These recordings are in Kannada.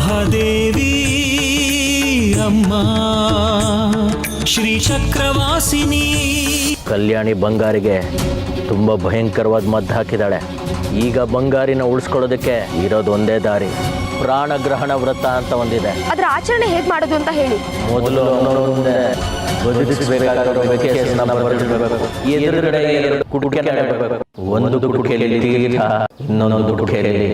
ಮಹಾದೇವಿ ಅಮ್ಮ ಶ್ರೀ ಚಕ್ರವಾಸಿನಿ. ಕಲ್ಯಾಣಿ ಬಂಗಾರಿಗೆ ತುಂಬ ಭಯಂಕರವಾದ ಮದ್ದು ಹಾಕಿದ್ದಾಳೆ. ಈಗ ಬಂಗಾರಿನ ಉಳಿಸ್ಕೊಳ್ಳೋದಕ್ಕೆ ಇರೋದು ಒಂದೇ ದಾರಿ, ಪ್ರಾಣಗ್ರಹಣ ವ್ರತ ಅಂತ ಒಂದಿದೆ. ಅದರ ಆಚರಣೆ ಹೇಗೆ ಮಾಡೋದು ಅಂತ ಹೇಳಿ. ಮೊದಲು ಒಂದು ಕುಡುಕೆಯಲ್ಲಿ ತೀರ್ಥ, ಇನ್ನೊಂದು ಕುಡುಕೆಯಲ್ಲಿ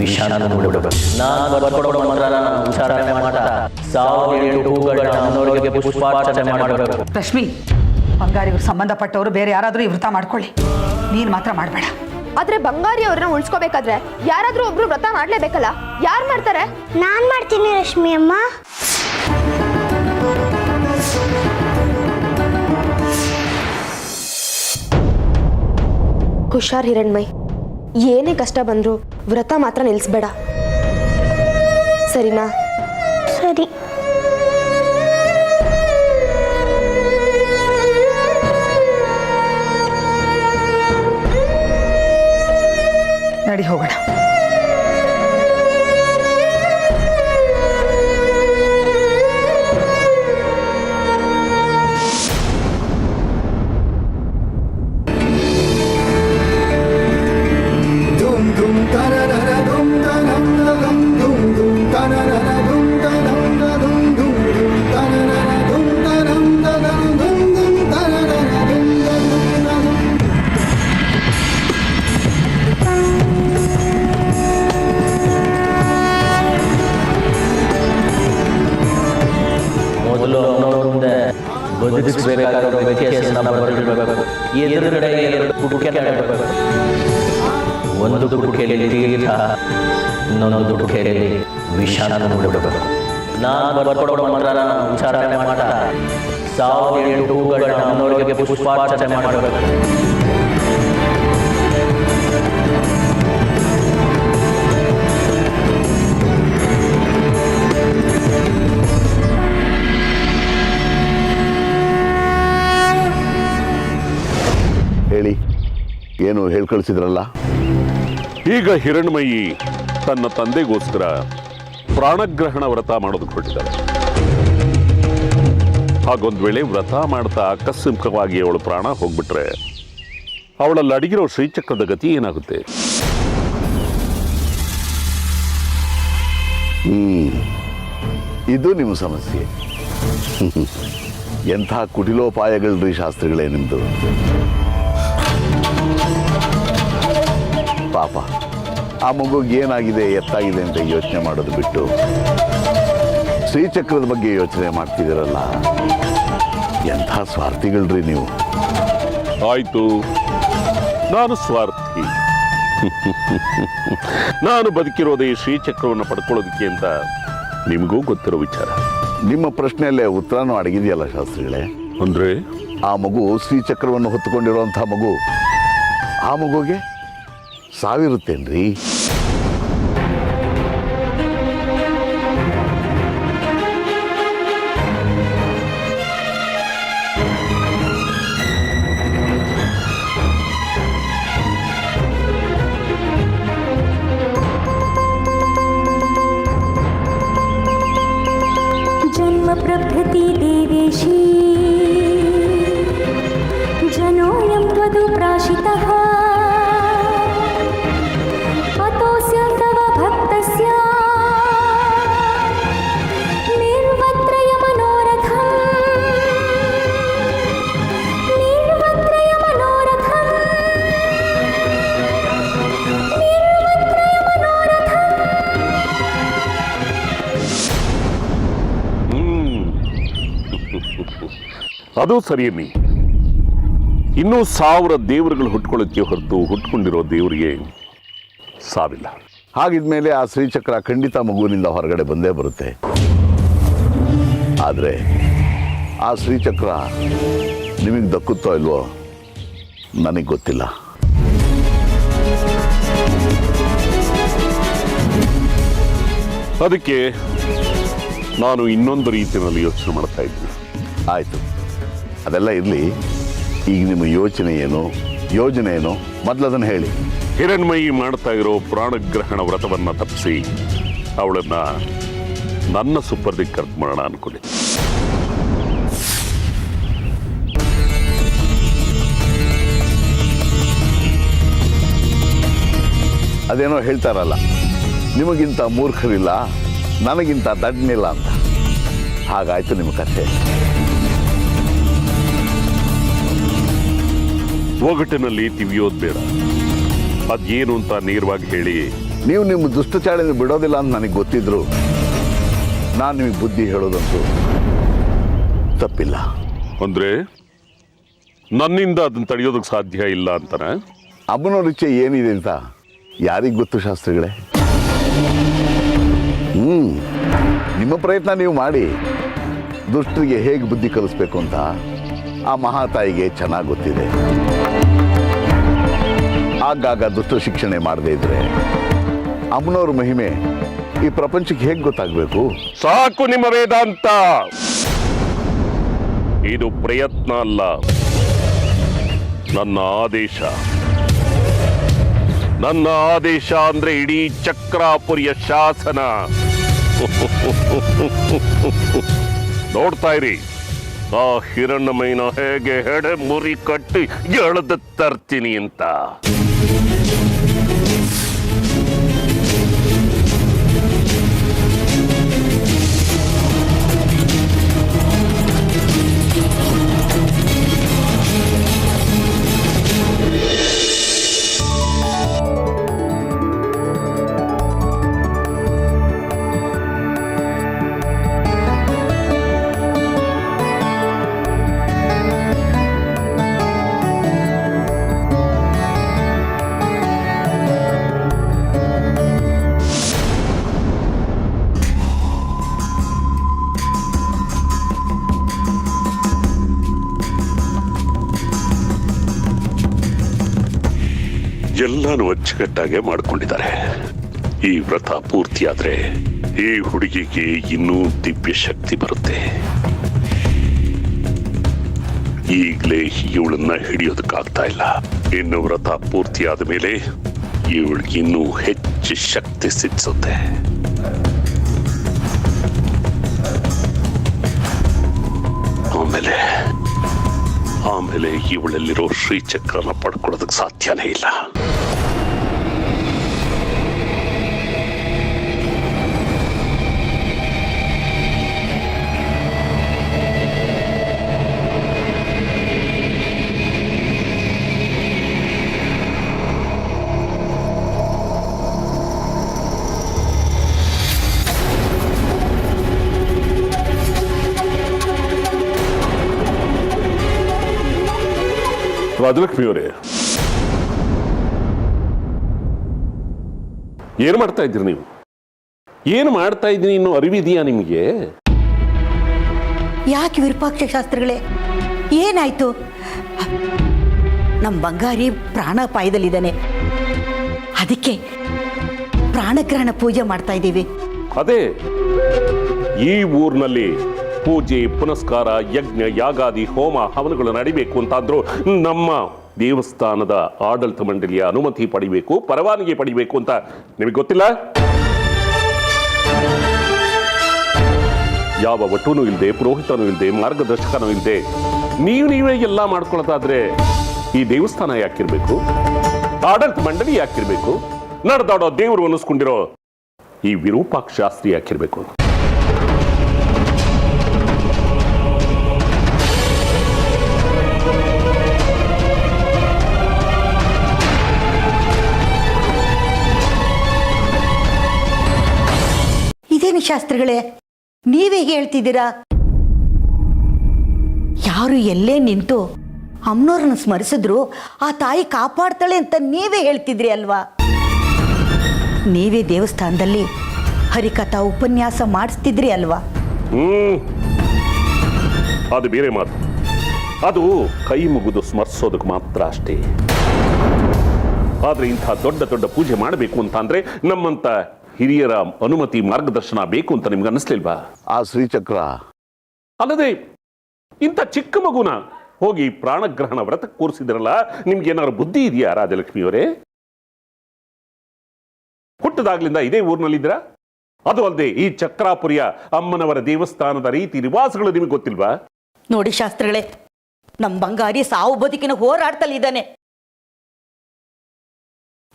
ವಿಷಾನ ಬಿಡಬೇಕು. ನಾನು ಬರ್ಕೊಡೋ ಮಂತ್ರನ ಉಚ್ಚಾರಣೆ ಮಾಡ್ತಾ 1007 ಹೂಗಳನ್ನ ಅನ್ನೋರಿಗೆ ಪುಷ್ಪಾರ್ಚನೆ ಮಾಡಬೇಕು. ರಶ್ಮಿ, ಬಂಗಾರಿವ್ರು ಸಂಬಂಧಪಟ್ಟವರು ಬೇರೆ ಯಾರಾದರೂ ಈ ವ್ರತ ಮಾಡ್ಕೊಳ್ಳಿ, ನೀನು ಮಾತ್ರ ಮಾಡಬೇಡ. ಆದ್ರೆ ಬಂಗಾರಿ ಅವ್ರನ್ನ ಉಳಿಸ್ಕೋಬೇಕಾದ್ರೆ ಯಾರಾದ್ರೂ ಒಬ್ರು ವ್ರತ ಮಾಡ್ಲೇಬೇಕಲ್ಲ, ಯಾರು ಮಾಡ್ತಾರೆ? ನಾನ್ ಮಾಡ್ತೀನಿ ರಶ್ಮಿ ಅಮ್ಮ. ಹುಷಾರ್ ಹಿರಣ್ಮಯ್, ಏನೇ ಕಷ್ಟ ಬಂದ್ರು ವ್ರತ ಮಾತ್ರ ನಿಲ್ಲಿಸ್ಬೇಡ, ಸರಿನಾ? ಸರಿ. ನಡಿ ಹೋಗೋಣ. ಒಂದು ಕುಡುಕೆಯಲ್ಲಿ ತೀರ್ಥ, ಇನ್ನೊಂದು ಕುಡುಕೆಯಲ್ಲಿ ವಿಷಾನ ಬಿಡಬೇಕು. ನಾನು ಬರ್ಕೊಡೋ ಮಂತ್ರನ ಉಚ್ಚಾರಣೆ ಮಾಡ್ತಾ 1007 ಹೂಗಳನ್ನ ಅನ್ನೋರಿಗೆ ಪುಷ್ಪಾರ್ಚನೆ ಮಾಡಬೇಕು. ಹೇಳಿ, ಏನು ಹೇಳಿ ಕಳಿಸಿದ್ರಲ್ಲ? ಈಗ ಹಿರಣ್ಮಯಿ ತನ್ನ ತಂದೆಗೋಸ್ಕರ ಪ್ರಾಣಗ್ರಹಣ ವ್ರತ ಮಾಡೋದಕ್ಕೆ ಹೊರಟಿದ್ದಾಳೆ. ಹಾಗೊಂದು ವೇಳೆ ವ್ರತ ಮಾಡ್ತಾ ಆಕಸ್ಮಿಕವಾಗಿ ಅವಳು ಪ್ರಾಣ ಹೋಗ್ಬಿಟ್ರೆ ಅವಳಲ್ಲಿ ಅಡಗಿರೋ ಶ್ರೀಚಕ್ರದ ಗತಿ ಏನಾಗುತ್ತೆ? ಇದು ನಿಮ್ಮ ಸಮಸ್ಯೆ. ಎಂಥ ಕುಟಿಲೋಪಾಯಗಳ್ರಿ ಶಾಸ್ತ್ರಿಗಳೇ ನಿಮ್ದು. ಪಾಪ, ಆ ಮಗುಗೆ ಏನಾಗಿದೆ ಎತ್ತಾಗಿದೆ ಅಂತ ಯೋಚನೆ ಮಾಡೋದು ಬಿಟ್ಟು ಶ್ರೀಚಕ್ರದ ಬಗ್ಗೆ ಯೋಚನೆ ಮಾಡ್ತಿದ್ದೀರಲ್ಲ, ಎಂಥ ಸ್ವಾರ್ಥಿಗಳ್ರಿ ನೀವು. ಆಯ್ತು, ನಾನು ಸ್ವಾರ್ಥಿ. ನಾನು ಬದುಕಿರೋದೇ ಶ್ರೀಚಕ್ರವನ್ನು ಪಡ್ಕೊಳ್ಳೋದಕ್ಕೆ ಅಂತ ನಿಮಗೂ ಗೊತ್ತಿರೋ ವಿಚಾರ. ನಿಮ್ಮ ಪ್ರಶ್ನೆಯಲ್ಲೇ ಉತ್ತರನೂ ಅಡಗಿದೆಯಲ್ಲ ಶಾಸ್ತ್ರಿಗಳೇ. ಅಂದ್ರೆ ಆ ಮಗು ಶ್ರೀಚಕ್ರವನ್ನು ಹೊತ್ತುಕೊಂಡಿರುವಂಥ ಮಗು, ಆ ಮಗುಗೆ ಸಾವಿರುತ್ತೇನ್ರಿ? ಜನ್ಮ ಪ್ರಭೃತಿ ದೇವೇಶಿ ಜನೋಯಂ ತ್ವದು ಪ್ರಾಶಿತಃ ಅದು ಸರಿಯೇ. ಇನ್ನೂ 1000 ದೇವರುಗಳು ಹುಟ್ಕೊಳ್ಳೋಕ್ಕೆ ಹೊರತು ಹುಟ್ಕೊಂಡಿರೋ ದೇವರಿಗೆ ಸಾವಿಲ್ಲ. ಹಾಗಿದ್ಮೇಲೆ ಆ ಶ್ರೀಚಕ್ರ ಖಂಡಿತ ಮಗುವಿನಿಂದ ಹೊರಗಡೆ ಬಂದೇ ಬರುತ್ತೆ. ಆದರೆ ಆ ಶ್ರೀಚಕ್ರ ನಿಮಗೆ ದಕ್ಕುತ್ತೋ ಇಲ್ವೋ ನನಗೆ ಗೊತ್ತಿಲ್ಲ. ಅದಕ್ಕೆ ನಾನು ಇನ್ನೊಂದು ರೀತಿಯಲ್ಲಿ ಯೋಚನೆ ಮಾಡ್ತಾ ಇದ್ದೀನಿ. ಆಯಿತು, ಅದೆಲ್ಲ ಇರಲಿ. ಈಗ ನಿಮ್ಮ ಯೋಚನೆ ಏನು, ಯೋಜನೆ ಏನು, ಮೊದಲದನ್ನು ಹೇಳಿ. ಹಿರಣ್ಮಯಿ ಮಾಡ್ತಾ ಇರೋ ಪ್ರಾಣಗ್ರಹಣ ವ್ರತವನ್ನು ತಪ್ಪಿಸಿ ಅವಳನ್ನ ನನ್ನ ಸುಪರ್ದಿಗೆ ಕರ್ಕ ಮಾಡೋಣ ಅನ್ಕೊಳ್ಳಿ. ಅದೇನೋ ಹೇಳ್ತಾರಲ್ಲ, ನಿಮಗಿಂತ ಮೂರ್ಖರಿಲ್ಲ, ನನಗಿಂತ ದಡ್ಡನಿಲ್ಲ ಅಂತ. ಹಾಗಾಯ್ತು ನಿಮ್ಮ ಕಥೆ. ಒಗಟಿನಲ್ಲಿ ತಿವಿಯೋದು ಬೇಡ, ಅದೇನು ಅಂತ ನೇರವಾಗಿ ಹೇಳಿ. ನೀವು ನಿಮ್ಮ ದುಷ್ಟಚಾಳಿನ ಬಿಡೋದಿಲ್ಲ ಅಂತ ನನಗೆ ಗೊತ್ತಿದ್ರು ನಾನು ನಿಮಗೆ ಬುದ್ಧಿ ಹೇಳೋದಂತೂ ತಪ್ಪಿಲ್ಲ. ಅಂದ್ರೆ ನನ್ನಿಂದ ಅದನ್ನ ತಡೆಯೋದಕ್ಕೆ ಸಾಧ್ಯ ಇಲ್ಲ ಅಂತಾನ? ಅಮ್ಮನವ್ರ ಇಚ್ಛೆ ಏನಿದೆ ಅಂತ ಯಾರಿಗೆ ಗೊತ್ತು ಶಾಸ್ತ್ರಿಗಳೇ? ನಿಮ್ಮ ಪ್ರಯತ್ನ ನೀವು ಮಾಡಿ. ದುಷ್ಟರಿಗೆ ಹೇಗೆ ಬುದ್ಧಿ ಕಲಿಸ್ಬೇಕು ಅಂತ ಆ ಮಹಾತಾಯಿಗೆ ಚೆನ್ನಾಗಿ ಗೊತ್ತಿದೆ. ಆಗಾಗ ದುಷ್ಟ ಶಿಕ್ಷಣೆ ಮಾಡದೇ ಇದ್ರೆ ಅಮ್ಮನವ್ರ ಮಹಿಮೆ ಈ ಪ್ರಪಂಚಕ್ಕೆ ಹೇಗೆ ಗೊತ್ತಾಗಬೇಕು? ಸಾಕು ನಿಮ್ಮ ವೇದಾಂತ. ಇದು ಪ್ರಯತ್ನ ಅಲ್ಲ, ನನ್ನ ಆದೇಶ. ನನ್ನ ಆದೇಶ ಅಂದ್ರೆ ಇಡೀ ಚಕ್ರಾಪುರಿಯ ಶಾಸನ. ನೋಡ್ತಾ ಇರಿ, ಆ ಹಿರಣ್ಣಮೈನ ಹೇಗೆ ಹೆಡೆ ಮುರಿ ಕಟ್ಟಿ ಎಳೆದು ತರ್ತೀನಿ ಅಂತ. ಎಲ್ಲಾನು ಅಚ್ಚುಕಟ್ಟಾಗೆ ಮಾಡ್ಕೊಂಡಿದ್ದಾರೆ. ಈ ವ್ರತ ಪೂರ್ತಿಯಾದ್ರೆ ಈ ಹುಡುಗಿಗೆ ಇನ್ನೂ ದಿವ್ಯ ಶಕ್ತಿ ಬರುತ್ತೆ. ಈಗಲೇ ಇವಳನ್ನ ಹಿಡಿಯೋದಕ್ಕಾಗ್ತಾ ಇಲ್ಲ. ಇನ್ನು ವ್ರತ ಪೂರ್ತಿಯಾದ ಮೇಲೆ ಇವಳಿಗೆ ಇನ್ನೂ ಹೆಚ್ಚು ಶಕ್ತಿ ಸಿದ್ಧಿಸುತ್ತೆ. ಆಮೇಲೆ ಇವಳಲ್ಲಿರೋ ಶ್ರೀಚಕ್ರನ ಪಡ್ಕೊಳ್ಳೋದಕ್ಕೆ ಸಾಧ್ಯನೇ ಇಲ್ಲ. ರಾಜಲಕ್ಷ್ಮಿಯವರೇ, ಏನು ಮಾಡ್ತಾ ಇದ್ದೀರಿ ನೀವು? ಏನು ಮಾಡ್ತಾ ಇದ್ದೀನಿ ಇನ್ನೂ ಅರಿವಿದೆಯಾ ನಿಮಗೆ? ಯಾಕೆ ವಿರೂಪಾಕ್ಷ ಶಾಸ್ತ್ರಿಗಳೇ, ಏನಾಯ್ತು? ನಮ್ಮ ಬಂಗಾರಿ ಪ್ರಾಣಾಪಾಯದಲ್ಲಿದ್ದಾನೆ, ಅದಕ್ಕೆ ಪ್ರಾಣಗ್ರಹಣ ಪೂಜೆ ಮಾಡ್ತಾ ಇದ್ದೀವಿ. ಅದೇ, ಈ ಊರಿನಲ್ಲಿ ಪೂಜೆ ಪುನಸ್ಕಾರ ಯಜ್ಞ ಯಾಗಾದಿ ಹೋಮ ಹವನಗಳು ನಡಿಬೇಕು ಅಂತಾದ್ರೂ ನಮ್ಮ ದೇವಸ್ಥಾನದ ಆಡಳಿತ ಮಂಡಳಿಯ ಅನುಮತಿ ಪಡಿಬೇಕು, ಪರವಾನಗಿ ಪಡಿಬೇಕು ಅಂತ ನಿಮಗೆ ಗೊತ್ತಿಲ್ಲ? ಯಾವ ಒಟ್ಟುನೂ ಇಲ್ಲದೆ, ಪುರೋಹಿತನೂ ಇಲ್ಲದೆ, ಮಾರ್ಗದರ್ಶಕನೂ ಇಲ್ಲದೆ ನೀವೇ ಎಲ್ಲ ಮಾಡ್ಕೊಳ್ಳೋದಾದ್ರೆ ಈ ದೇವಸ್ಥಾನ ಯಾಕಿರ್ಬೇಕು? ಆಡಳಿತ ಮಂಡಳಿ ಯಾಕಿರ್ಬೇಕು? ನಡೆದಾಡೋ ದೇವರು ಅನ್ನಿಸ್ಕೊಂಡಿರೋ ಈ ವಿರೂಪಾಕ್ಷ ಶಾಸ್ತ್ರಿ ಯಾಕಿರ್ಬೇಕು? ಇದೇನು ಶಾಸ್ತ್ರಿಗಳೇ, ನೀವೇ ಹೇಳ್ತಿದ್ದೀರಾ? ಯಾರು ಎಲ್ಲೇ ನಿಂತು ಅಮ್ಮನವ್ರನ್ನ ಸ್ಮರಿಸಿದ್ರು ಆ ತಾಯಿ ಕಾಪಾಡ್ತಾಳೆ ಅಂತ ನೀವೇ ಹೇಳ್ತಿದ್ರಿ ಅಲ್ವಾ? ನೀವೇ ದೇವಸ್ಥಾನದಲ್ಲಿ ಹರಿಕಥಾ ಉಪನ್ಯಾಸ ಮಾಡಿಸ್ತಿದ್ರಿ ಅಲ್ವಾ? ಅದು ಬೇರೆ ಮಾತು. ಅದು ಕೈ ಮುಗಿದು ಸ್ಮರಿಸೋದಕ್ಕೆ ಮಾತ್ರ ಅಷ್ಟೇ. ಆದ್ರೆ ಇಂಥ ದೊಡ್ಡ ದೊಡ್ಡ ಪೂಜೆ ಮಾಡಬೇಕು ಅಂತ ಅಂದ್ರೆ ನಮ್ಮಂತ ಹಿರಿಯರ ಅನುಮತಿ ಮಾರ್ಗದರ್ಶನ ಬೇಕು ಅಂತ ನಿಮ್ಗೆ ಅನ್ನಿಸ್ಲಿಲ್ವಾ? ಆ ಶ್ರೀಚಕ್ರ ಅಲ್ಲದೆ ಇಂಥ ಚಿಕ್ಕ ಮಗುನ ಹೋಗಿ ಪ್ರಾಣಗ್ರಹಣ ವ್ರತಕ್ಕೆ ಕೂರಿಸಿದ್ರಲ್ಲ, ನಿಮ್ಗೆ ಏನಾದ್ರು ಬುದ್ಧಿ ಇದೆಯಾ ರಾಜಲಕ್ಷ್ಮಿಯವರೇ? ಹುಟ್ಟದಾಗ್ಲಿಂದ ಇದೇ ಊರಿನಲ್ಲಿದ್ದೀರಾ? ಅದು ಅಲ್ಲದೆ ಈ ಚಕ್ರಾಪುರಿಯ ಅಮ್ಮನವರ ದೇವಸ್ಥಾನದ ರೀತಿ ನಿವಾಸಗಳು ನಿಮಗೆ ಗೊತ್ತಿಲ್ವಾ? ನೋಡಿ ಶಾಸ್ತ್ರಿಗಳೇ, ನಮ್ಮ ಬಂಗಾರಿ ಸಾವು ಬದುಕಿನ ಹೋರಾಡ್ತಲಿದ್ದಾನೆ.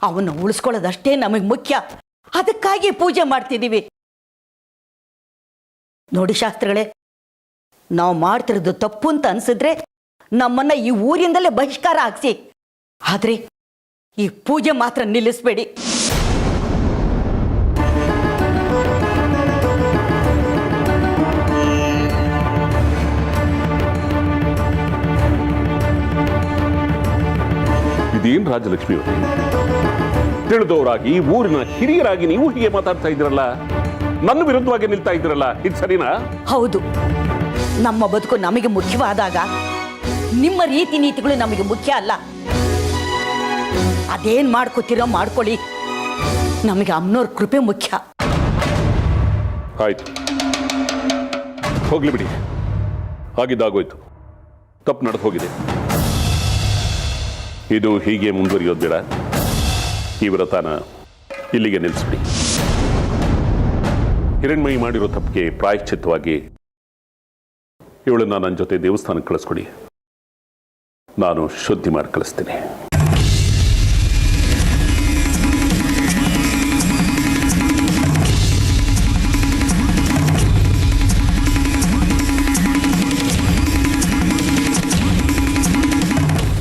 ಅವನ್ನ ಉಳಿಸ್ಕೊಳ್ಳೋದಷ್ಟೇ ನಮಗೆ ಮುಖ್ಯ. ಅದಕ್ಕಾಗಿ ಪೂಜೆ ಮಾಡ್ತಿದ್ದೀವಿ. ನೋಡಿ ಶಾಸ್ತ್ರಿಗಳೇ, ನಾವು ಮಾಡ್ತಿರೋದು ತಪ್ಪು ಅಂತ ಅನ್ಸಿದ್ರೆ ನಮ್ಮನ್ನ ಈ ಊರಿಂದಲೇ ಬಹಿಷ್ಕಾರ ಹಾಕ್ಸಿ. ಆದ್ರೆ ಈ ಪೂಜೆ ಮಾತ್ರ ನಿಲ್ಲಿಸ್ಬೇಡಿ. ಇದೇನು ರಾಜಲಕ್ಷ್ಮಿ ಅವರೇ, ತಿಳಿದವರಾಗಿ ಊರಿನ ಹಿರಿಯರಾಗಿ ನೀವು ಹೀಗೆ ಮಾತಾಡ್ತಾ ಇದ್ರಲ್ಲ, ನನ್ನ ವಿರುದ್ಧವಾಗಿ ನಿಲ್ತಾ ಇದ್ರಲ್ಲ, ಇದು ಸರಿನಾ? ಹೌದು, ನಮ್ಮ ಬದುಕು ನಮಗೆ ಮುಖ್ಯವಾದಾಗ ನಿಮ್ಮ ರೀತಿ ನೀತಿಗಳು ನಮಗೆ ಮುಖ್ಯ ಅಲ್ಲ. ಅದೇನ್ ಮಾಡ್ಕೋತಿರೋ ಮಾಡ್ಕೊಳ್ಳಿ, ನಮಗೆ ಅಮ್ಮನವ್ರ ಕೃಪೆ ಮುಖ್ಯ. ಆಯ್ತು, ಹೋಗ್ಲಿ ಬಿಡಿ. ಆಗಿದ್ದಾಗೋಯ್ತು, ತಪ್ಪು ನಡೆದು ಹೋಗಿದೆ. ಇದು ಹೀಗೆ ಮುಂದುವರಿಯೋದು ಬೇಡ. ಈ ವ್ರತನ ಇಲ್ಲಿಗೆ ನಿಲ್ಲಿಸ್ಬಿಡಿ. ಹಿರಣ್ಮಯಿ ಮಾಡಿರೋ ತಪ್ಪಿಗೆ ಪ್ರಾಯಶ್ಚಿತ್ತವಾಗಿ ಇವಳನ್ನ ನನ್ನ ಜೊತೆ ದೇವಸ್ಥಾನಕ್ಕೆ ಕಳಿಸ್ಕೊಡಿ. ನಾನು ಶುದ್ಧಿ ಮಾಡಿ ಕಳಿಸ್ತೀನಿ.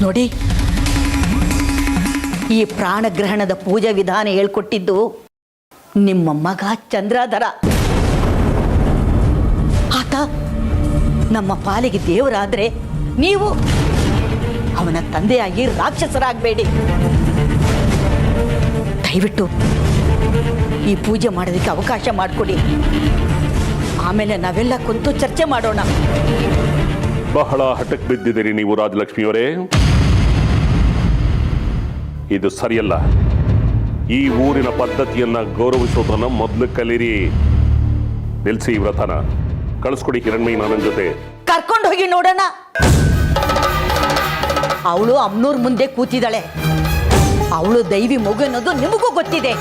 ನೋಡಿ, ಈ ಪ್ರಾಣಗ್ರಹಣದ ಪೂಜಾ ವಿಧಾನ ಹೇಳ್ಕೊಟ್ಟಿದ್ದು ನಿಮ್ಮ ಮಗ ಚಂದ್ರಾಧರ. ಆತ ನಮ್ಮ ಪಾಲಿಗೆ ದೇವರಾದ್ರೆ ನೀವು ಅವನ ತಂದೆಯಾಗಿ ರಾಕ್ಷಸರಾಗಬೇಡಿ. ದಯವಿಟ್ಟು ಈ ಪೂಜೆ ಮಾಡೋದಕ್ಕೆ ಅವಕಾಶ ಮಾಡಿಕೊಡಿ. ಆಮೇಲೆ ನಾವೆಲ್ಲ ಕುಂತು ಚರ್ಚೆ ಮಾಡೋಣ. ಬಹಳ ಹಠಕ್ಕೆ ಬಿದ್ದಿದ್ದೀರಿ ನೀವು ರಾಜಲಕ್ಷ್ಮಿಯವರೇ. ಇದು ಸರಿಯಲ್ಲ. ಈ ಊರಿನ ಪದ್ಧತಿಯನ್ನ ಗೌರವಿಸೋದನ್ನ ಮೊದಲು ಕಲೀರಿ. ನಿಲ್ಸಿ ಈ ವ್ರತನ. ಕಳಿಸ್ಕೊಡಿ ಹಿರಣ್ಮಯಿ ನನ್ನ ಜೊತೆ. ಕರ್ಕೊಂಡು ಹೋಗಿ ನೋಡೋಣ. ಅವಳು ಅಮ್ನೂರ್ ಮುಂದೆ ಕೂತಿದ್ದಾಳೆ. ಅವಳು ದೈವಿ ಮಗು ಅನ್ನೋದು ನಿಮಗೂ ಗೊತ್ತಿದೆ.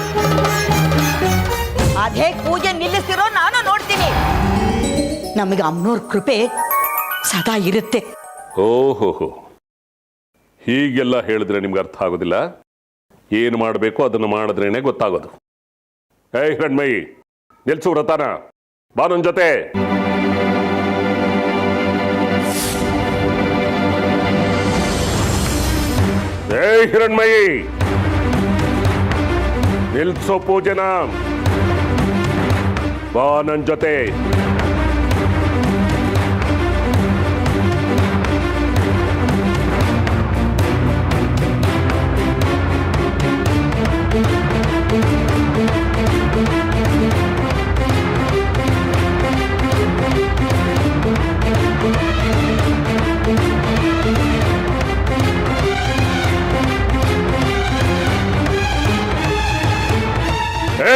ಅದೇ ಪೂಜೆ ನಿಲ್ಲಿಸಿರೋ ನಾನು ನೋಡ್ತೀನಿ. ನಮಗೆ ಅಮ್ನೂರ್ ಕೃಪೆ ಸದಾ ಇರುತ್ತೆ. ಓಹೋ, ಹೀಗೆಲ್ಲ ಹೇಳಿದ್ರೆ ನಿಮ್ಗೆ ಅರ್ಥ ಆಗೋದಿಲ್ಲ. ಏನು ಮಾಡಬೇಕು ಅದನ್ನು ಮಾಡಿದ್ರೇನೆ ಗೊತ್ತಾಗೋದು. ಹಿರಣ್ಮಯಿ, ನಿಲ್ಸು ವ್ರತನ. ಬಾ ನನ್ನ ಜೊತೆ. ಹಿರಣ್ಮಯಿ, ನಿಲ್ಸೋ ಪೂಜೆನ. ಬಾ ನನ್ನ ಜೊತೆ.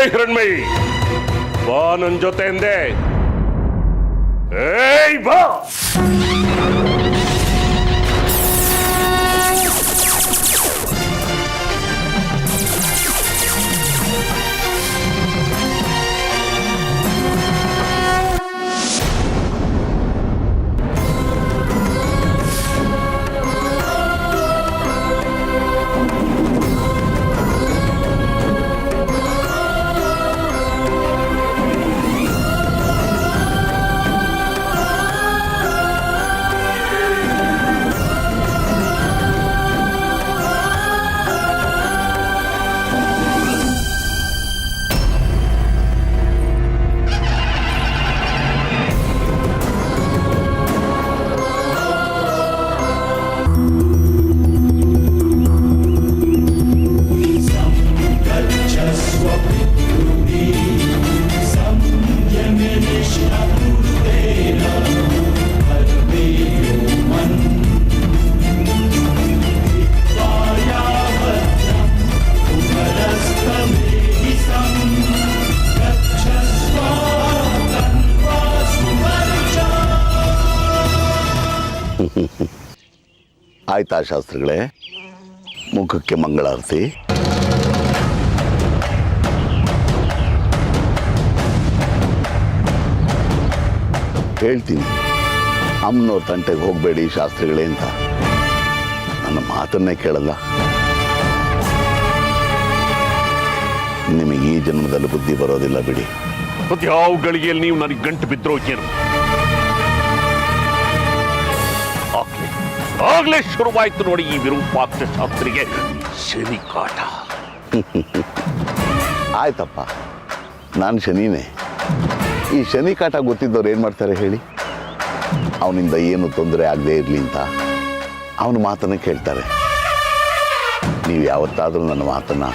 ಹಿರಣ್ಮಯಿ, ಬಾ ನನ್ನ ಜೊತೆ ಎಂದೆ. ಬಾ. ಆಯ್ತಾ ಶಾಸ್ತ್ರಿಗಳೇ? ಮುಖಕ್ಕೆ ಮಂಗಳಾರತಿ. ಹೇಳ್ತೀನಿ ಅಮ್ಮನವ್ರ ತಂಟೆಗೆ ಹೋಗಬೇಡಿ ಶಾಸ್ತ್ರಿಗಳೇ ಅಂತ. ನನ್ನ ಮಾತನ್ನೇ ಕೇಳಲ್ಲ. ನಿಮಗೆ ಈ ಜನ್ಮದಲ್ಲಿ ಬುದ್ಧಿ ಬರೋದಿಲ್ಲ ಬಿಡಿ. ಯಾವ ಗಳಿಗೆಯಲ್ಲಿ ನೀವು ನನಗೆ ಗಂಟು ಬಿದ್ರೋ ಏನು? ಆಗ್ಲೇ ಶುರುವಾಯ್ತು ನೋಡಿ ಈ ವಿರೂಪಾಕ್ಷ ಶಾಸ್ತ್ರಿಗೆ ಶನಿ ಕಾಟ. ಆಯ್ತಪ್ಪ, ನಾನು ಶನಿನೇ. ಈ ಶನಿ ಕಾಟ ಗೊತ್ತಿದ್ದವ್ರು ಏನು ಮಾಡ್ತಾರೆ ಹೇಳಿ? ಅವನಿಂದ ಏನು ತೊಂದರೆ ಆಗದೆ ಇರಲಿ ಅಂತ ಅವನ ಮಾತನ್ನು ಕೇಳ್ತಾರೆ. ನೀವು ಯಾವತ್ತಾದರೂ ನನ್ನ ಮಾತನ್ನ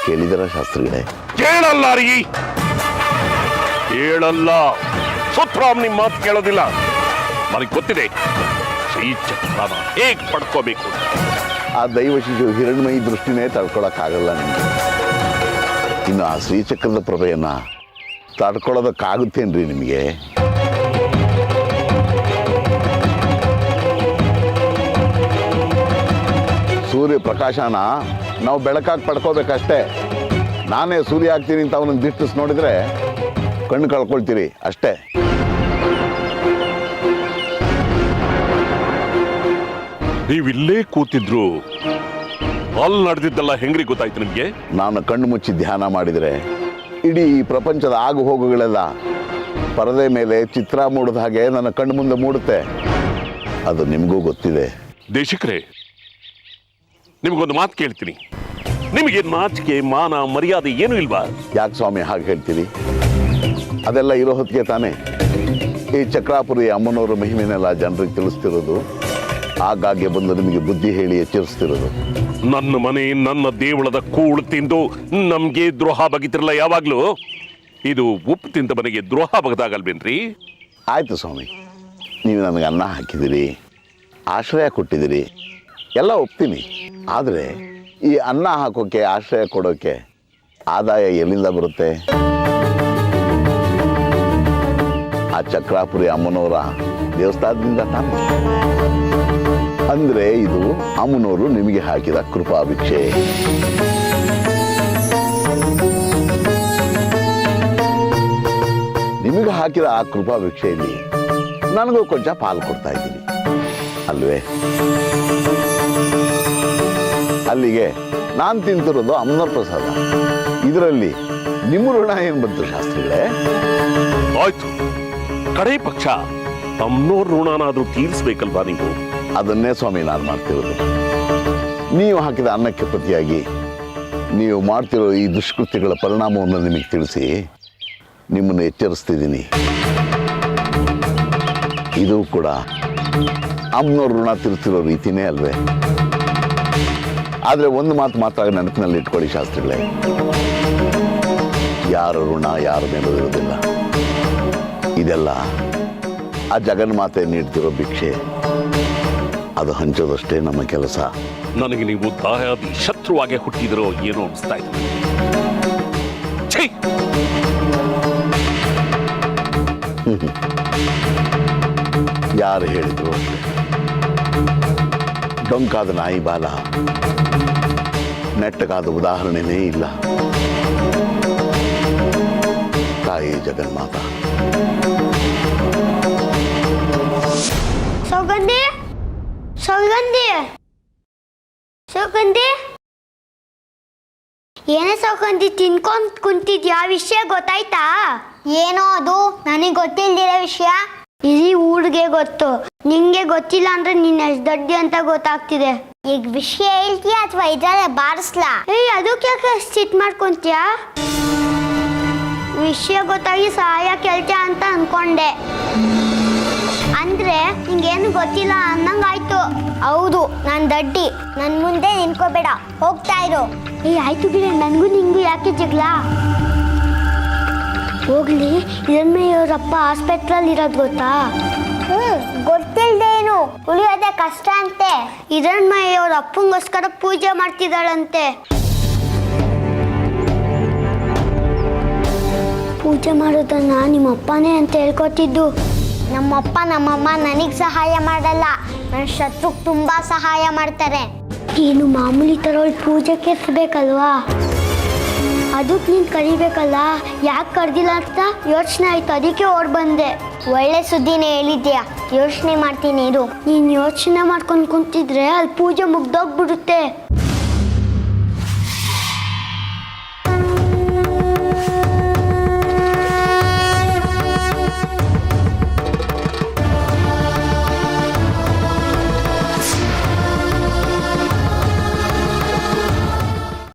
ಕೇಳಿದರ ಶಾಸ್ತ್ರಿಗಳೇ? ಕೇಳಲ್ಲ ರೀ, ಕೇಳಲ್ಲ. ಸುತ್ರಾಮ್ ನಿಮ್ಮ ಮಾತು ಕೇಳೋದಿಲ್ಲ. ನನಗೆ ಗೊತ್ತಿದೆ ಶ್ರೀಚಕ್ರನ ಹೇಗೆ ಪಡ್ಕೋಬೇಕು. ಆ ದೈವ ಶಿಶು ಹಿರಣ್ಮಯಿ ದೃಷ್ಟಿನೇ ತಡ್ಕೊಳಕ್ಕಾಗಲ್ಲ ನಿಮಗೆ. ಇನ್ನು ಆ ಶ್ರೀಚಕ್ರದ ಪ್ರಭೆಯನ್ನ ತಡ್ಕೊಳ್ಳೋದಕ್ಕಾಗುತ್ತೇನ್ರಿ ನಿಮಗೆ? ಸೂರ್ಯ ಪ್ರಕಾಶನ ನಾವು ಬೆಳಕಾಗಿ ಪಡ್ಕೋಬೇಕಷ್ಟೇ. ನಾನೇ ಸೂರ್ಯ ಆಗ್ತೀನಿ ಅಂತ ಅವನನ್ನು ದಿಟ್ಟಿಸ್ ನೋಡಿದ್ರೆ ಕಣ್ಣು ಕಳ್ಕೊಳ್ತೀರಿ ಅಷ್ಟೇ. ನೀವಿಲ್ಲೇ ಕೂತಿದ್ರು ಅಲ್ಲಿ ನಡೆದಿದ್ದೆಲ್ಲ ಹೆಂಗ್ರಿ ಗೊತ್ತಾಯ್ತು ನಿಮ್ಗೆ? ನಾನು ಕಣ್ಣು ಮುಚ್ಚಿ ಧ್ಯಾನ ಮಾಡಿದರೆ ಇಡೀ ಈ ಪ್ರಪಂಚದ ಆಗು ಹೋಗುಗಳೆಲ್ಲ ಪರದೆ ಮೇಲೆ ಚಿತ್ರ ಮೂಡಿದ ಹಾಗೆ ನನ್ನ ಕಣ್ಣು ಮುಂದೆ ಮೂಡುತ್ತೆ. ಅದು ನಿಮಗೂ ಗೊತ್ತಿದೆ. ದೇಶಿಕರೇ, ನಿಮಗೊಂದು ಮಾತು ಕೇಳ್ತೀನಿ. ನಿಮಗೆ ನಾಚಿಕೆ ಮಾನ ಮರ್ಯಾದೆ ಏನೂ ಇಲ್ವಾ? ಯಾಕೆ ಸ್ವಾಮಿ ಹಾಗೆ ಹೇಳ್ತೀರಿ? ಅದೆಲ್ಲ ಇರೋ ಹೊತ್ತಿಗೆ ತಾನೇ ಈ ಚಕ್ರಾಪುರಿ ಅಮ್ಮನವರ ಮಹಿಮೆನೆಲ್ಲ ಜನರಿಗೆ ತಿಳಿಸ್ತಿರೋದು, ಆಗಾಗ್ಗೆ ಬಂದು ನಿಮಗೆ ಬುದ್ಧಿ ಹೇಳಿ ಎಚ್ಚರಿಸ್ತಿರೋದು. ನನ್ನ ಮನೆ ನನ್ನ ದೇವಳದ ಕೂಳು ತಿಂದು ನಮ್ಗೆ ದ್ರೋಹ ಬಗಿತಿರಲ್ಲ ಯಾವಾಗ್ಲೂ. ಇದು ಉಪ್ಪು ತಿಂದ ಮನೆಗೆ ದ್ರೋಹ ಬಗದಾಗಲ್ವೇನ್ರಿ? ಆಯ್ತು ಸ್ವಾಮಿ, ನೀವು ನನಗೆ ಅನ್ನ ಹಾಕಿದಿರಿ, ಆಶ್ರಯ ಕೊಟ್ಟಿದ್ದೀರಿ, ಎಲ್ಲ ಒಪ್ತೀನಿ. ಆದರೆ ಈ ಅನ್ನ ಹಾಕೋಕೆ ಆಶ್ರಯ ಕೊಡೋಕೆ ಆದಾಯ ಎಲ್ಲಿಂದ ಬರುತ್ತೆ? ಆ ಚಕ್ರಾಪುರಿ ಅಮ್ಮನವರ ದೇವಸ್ಥಾನದಿಂದ ತಾನೆ. ಅಂದ್ರೆ ಇದು ಅಮ್ಮನವರು ನಿಮಗೆ ಹಾಕಿದ ಕೃಪಾ ಭಿಕ್ಷೆ. ನಿಮಗೆ ಹಾಕಿದ ಆ ಕೃಪಾ ಭಿಕ್ಷೆಯಲ್ಲಿ ನನಗೂ ಕೊಂಚ ಪಾಲು ಕೊಡ್ತಾ ಇದ್ದೀನಿ ಅಲ್ವೇ? ಅಲ್ಲಿಗೆ ನಾನು ತಿಂತಿರೋದು ಅಮ್ಮನವ್ರ ಪ್ರಸಾದ. ಇದರಲ್ಲಿ ನಿಮ್ಮ ಋಣ ಏನು ಬಂತು ಶಾಸ್ತ್ರಿಗಳೇ? ಆಯ್ತು, ಕಡೆ ಪಕ್ಷ ತಮ್ಮನೋರ್ ಋಣನಾದ್ರೂ ತೀರಿಸ್ಬೇಕಲ್ವಾ ನೀವು? ಅದನ್ನೇ ಸ್ವಾಮಿ ನಾನು ಮಾಡ್ತಿರೋದು. ನೀವು ಹಾಕಿದ ಅನ್ನಕ್ಕೆ ಪ್ರತಿಯಾಗಿ ನೀವು ಮಾಡ್ತಿರೋ ಈ ದುಷ್ಕೃತ್ಯಗಳ ಪರಿಣಾಮವನ್ನು ನಿಮಗೆ ತಿಳಿಸಿ ನಿಮ್ಮನ್ನು ಎಚ್ಚರಿಸ್ತಿದ್ದೀನಿ. ಇದು ಕೂಡ ಅಮ್ಮನವ್ರ ಋಣ ತೀರಿಸ್ತಿರೋ ರೀತಿನೇ ಅಲ್ವೇ? ಆದರೆ ಒಂದು ಮಾತು ಮಾತ್ರ ನೆನಪಿನಲ್ಲಿ ಇಟ್ಕೊಳ್ಳಿ ಶಾಸ್ತ್ರಿಗಳೇ, ಯಾರ ಋಣ ಯಾರ ಮೇಲೂ ಇರೋದಿಲ್ಲ. ಇದೆಲ್ಲ ಆ ಜಗನ್ಮಾತೆ ನೀಡ್ತಿರೋ ಭಿಕ್ಷೆ. ಅದು ಹಂಚೋದಷ್ಟೇ ನಮ್ಮ ಕೆಲಸ. ನನಗೆ ನೀವು ದಾಯಾದಿ ಶತ್ರುವಾಗೆ ಹುಟ್ಟಿದಿರೋ ಏನೋ ಅನಿಸ್ತಾ ಇದೆ. ಯಾರು ಹೇಳಿದ್ರು ಡೊಂಕಾದ ನಾಯಿ ಬಾಲ ನೆಟ್ಟಗಾದ ಉದಾಹರಣೆನೇ ಇಲ್ಲ. ತಾಯಿ ಜಗನ್ಮಾತ. ಸೌಗಂಧಿ, ಸೌಗಂಧಿ, ಸೌಗಂಧಿ, ಏನೇ ಸೌಗಂಧಿ ತಿನ್ಕೊಂಡ್ ಕುಂತಿದ್ಯಾ? ವಿಷಯ ಗೊತ್ತಾಯ್ತಾ? ಏನೋ ಅದು ನನಗೆ ಗೊತ್ತಿಲ್ದಿರೋ ವಿಷಯ. ಇಡೀ ಊರಿಗೆ ಗೊತ್ತು. ನಿಂಗೆ ಗೊತ್ತಿಲ್ಲ ಅಂದ್ರೆ ನೀನ್ ಎಷ್ಟು ದೊಡ್ಡ ಅಂತ ಗೊತ್ತಾಗ್ತಿದೆ. ಈಗ ವಿಷಯ ಹೇಳ್ತೀಯ ಅಥವಾ ಇದ್ರೆ ಬಾರಿಸ್ಲಾ? ಅದಕ್ಕೆ ಯಾಕೆ ಸಿಟ್ ಮಾಡ್ಕೊಂತೀಯ? ವಿಷಯ ಗೊತ್ತಾಗಿ ಸಹಾಯ ಕೇಳ್ತೀಯ ಅಂತ ಅನ್ಕೊಂಡೆ. ಅಂದ್ರೆ ನಿಂಗೇನು ಗೊತ್ತಿಲ್ಲ ಅನ್ನಂಗಾಯ್ತು. ಹೌದು, ನಾನ್ ದಡ್ಡಿ. ನನ್ ಮುಂದೆ ನಿನ್ಕೋಬೇಡ, ಹೋಗ್ತಾ ಇರು. ಆಯ್ತು ಬಿಡಿ, ನನ್ಗೂ ನಿಂಗೂ ಯಾಕೆ ಜಗಳ? ಹೋಗ್ಲಿ, ಹಿರಣ್ಮಯ್ಯವರಪ್ಪ ಹಾಸ್ಪಿಟ್ಲಲ್ ಇರೋದು ಗೊತ್ತಾ? ಗೊತ್ತಿಲ್ದೇನು, ಉಳಿಯೋದೇ ಕಷ್ಟ ಅಂತೆ. ಹಿರಣ್ಮಯ್ಯವ್ರ ಅಪ್ಪಂಗೋಸ್ಕರ ಪೂಜೆ ಮಾಡ್ತಿದ್ದಾಳಂತೆ. ಪೂಜೆ ಮಾಡೋದನ್ನ ನಿಮ್ಮಪ್ಪನೇ ಅಂತ ಹೇಳ್ಕೊತಿದ್ದು. ನಮ್ಮಪ್ಪ ನಮ್ಮಮ್ಮ ನನಗೆ ಸಹಾಯ ಮಾಡಲ್ಲ, ನನ್ನ ಶತ್ರುಗೆ ತುಂಬಾ ಸಹಾಯ ಮಾಡ್ತಾರೆ. ಏನು ಮಾಮೂಲಿ ಥರ ಪೂಜೆ ಕೆರ್ಸ್ಬೇಕಲ್ವಾ? ಅದಕ್ಕೆ ನೀನು ಕರಿಬೇಕಲ್ಲ, ಯಾಕೆ ಕರೆದಿಲ್ಲ ಅಂತ ಯೋಚನೆ ಆಯ್ತು, ಅದಕ್ಕೆ ಓಡ್ ಬಂದೆ. ಒಳ್ಳೆ ಸುದ್ದಿನೇ ಹೇಳಿದ್ಯಾ, ಯೋಚನೆ ಮಾಡ್ತೀನಿ ಇರು. ನೀನು ಯೋಚನೆ ಮಾಡ್ಕೊಂಡು ಕುಂತಿದ್ರೆ ಅಲ್ಲಿ ಪೂಜೆ ಮುಗ್ದೋಗ್ಬಿಡುತ್ತೆ.